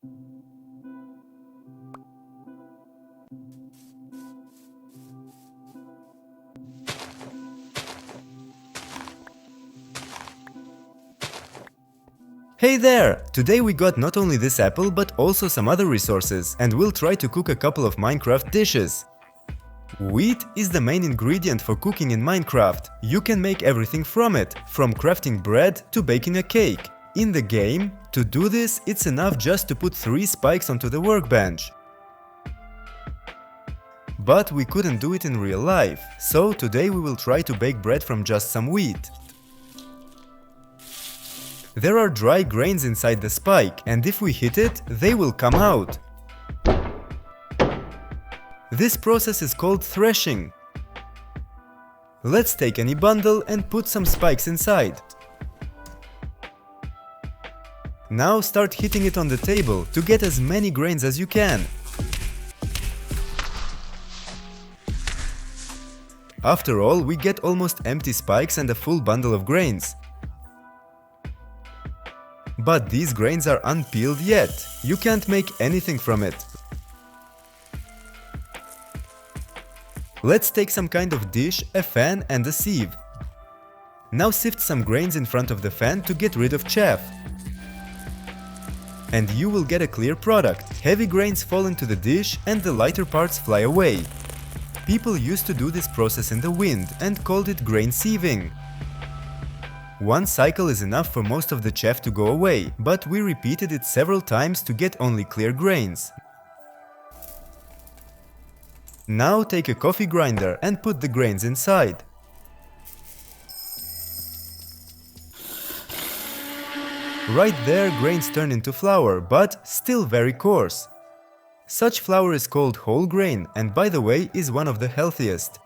Hey there! Today we got not only this apple but also some other resources, and we'll try to cook a couple of Minecraft dishes. Wheat is the main ingredient for cooking in Minecraft. You can make everything from it, from crafting bread to baking a cake. In the game, to do this, it's enough just to put 3 spikes onto the workbench. But we couldn't do it in real life, so today we will try to bake bread from just some wheat. There are dry grains inside the spike, and if we hit it, they will come out. This process is called threshing. Let's take any bundle and put some spikes inside. Now start hitting it on the table to get as many grains as you can. After all, we get almost empty spikes and a full bundle of grains. But these grains are unpeeled yet. You can't make anything from it. Let's take some kind of dish, a fan and a sieve. Now sift some grains in front of the fan to get rid of chaff. And you will get a clear product. Heavy grains fall into the dish and the lighter parts fly away. People used to do this process in the wind and called it grain sieving. One cycle is enough for most of the chaff to go away, but we repeated it several times to get only clear grains. Now take a coffee grinder and put the grains inside. Right there, grains turn into flour, but still very coarse. Such flour is called whole grain and, by the way, is one of the healthiest.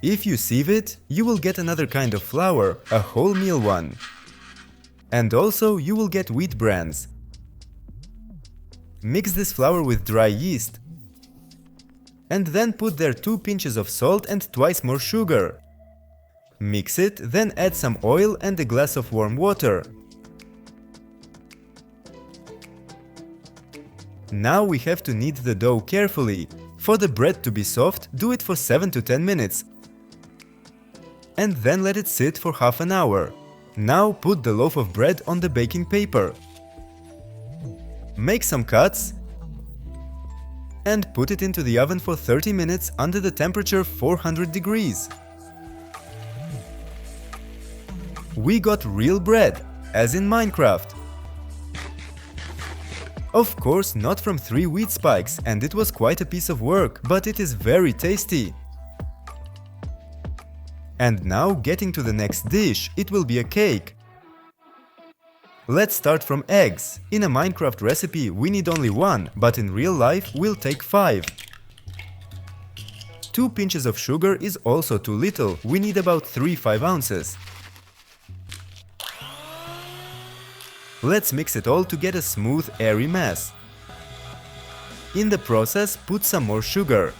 If you sieve it, you will get another kind of flour, a wholemeal one. And also you will get wheat brands. Mix this flour with dry yeast. And then put there 2 pinches of salt and twice more sugar. Mix it, then add some oil and a glass of warm water. Now we have to knead the dough carefully. For the bread to be soft, do it for 7 to 10 minutes. And then let it sit for half an hour. Now put the loaf of bread on the baking paper. Make some cuts and put it into the oven for 30 minutes under the temperature 400 degrees. We got real bread, as in Minecraft. Of course, not from 3 wheat spikes, and it was quite a piece of work, but it is very tasty. And now, getting to the next dish, it will be a cake. Let's start from eggs. In a Minecraft recipe we need only 1, but in real life we'll take 5. 2 pinches of sugar is also too little, we need about 3-5 ounces. Let's mix it all to get a smooth, airy mass. In the process, put some more sugar.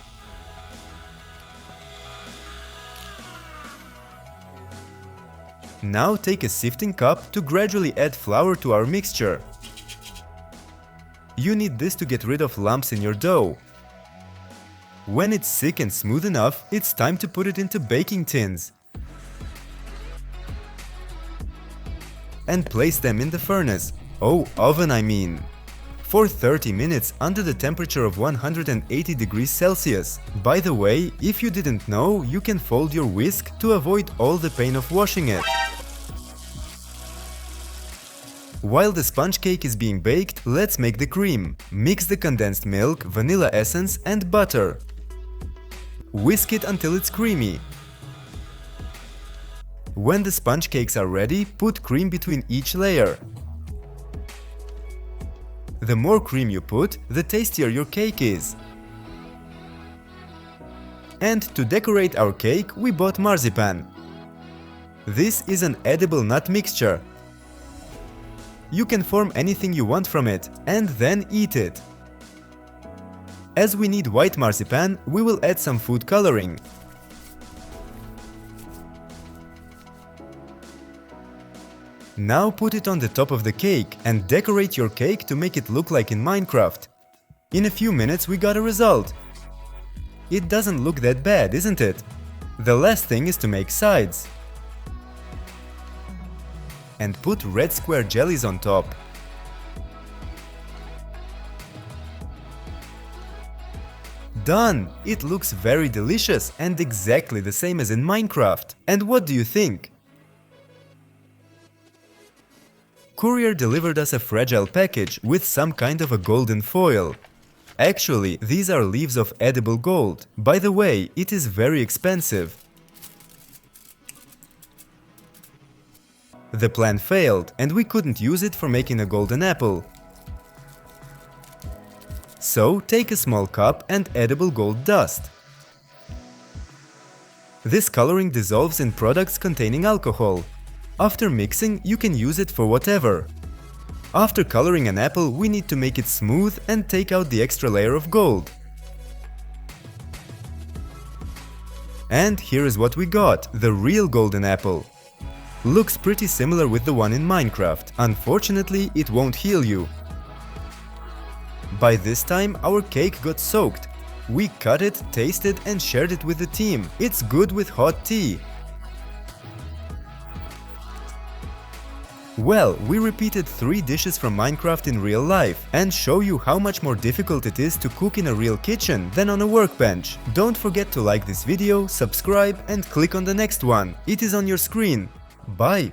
Now take a sifting cup to gradually add flour to our mixture. You need this to get rid of lumps in your dough. When it's thick and smooth enough, it's time to put it into baking tins. And place them in the furnace. Oh, oven I mean. For 30 minutes under the temperature of 180 degrees Celsius. By the way, if you didn't know, you can fold your whisk to avoid all the pain of washing it. While the sponge cake is being baked, let's make the cream. Mix the condensed milk, vanilla essence and butter. Whisk it until it's creamy. When the sponge cakes are ready, put cream between each layer. The more cream you put, the tastier your cake is. And to decorate our cake, we bought marzipan. This is an edible nut mixture. You can form anything you want from it, and then eat it. As we need white marzipan, we will add some food coloring. Now put it on the top of the cake and decorate your cake to make it look like in Minecraft. In a few minutes we got a result. It doesn't look that bad, isn't it? The last thing is to make sides. And put red square jellies on top. Done! It looks very delicious and exactly the same as in Minecraft. And what do you think? Courier delivered us a fragile package with some kind of a golden foil. Actually, these are leaves of edible gold. By the way, it is very expensive. The plan failed and we couldn't use it for making a golden apple. So, take a small cup and edible gold dust. This coloring dissolves in products containing alcohol. After mixing, you can use it for whatever. After coloring an apple, we need to make it smooth and take out the extra layer of gold. And here is what we got, the real golden apple. Looks pretty similar with the one in Minecraft. Unfortunately, it won't heal you. By this time, our cake got soaked. We cut it, tasted and shared it with the team. It's good with hot tea. Well, we repeated 3 dishes from Minecraft in real life and show you how much more difficult it is to cook in a real kitchen than on a workbench. Don't forget to like this video, subscribe and click on the next one. It is on your screen. Bye!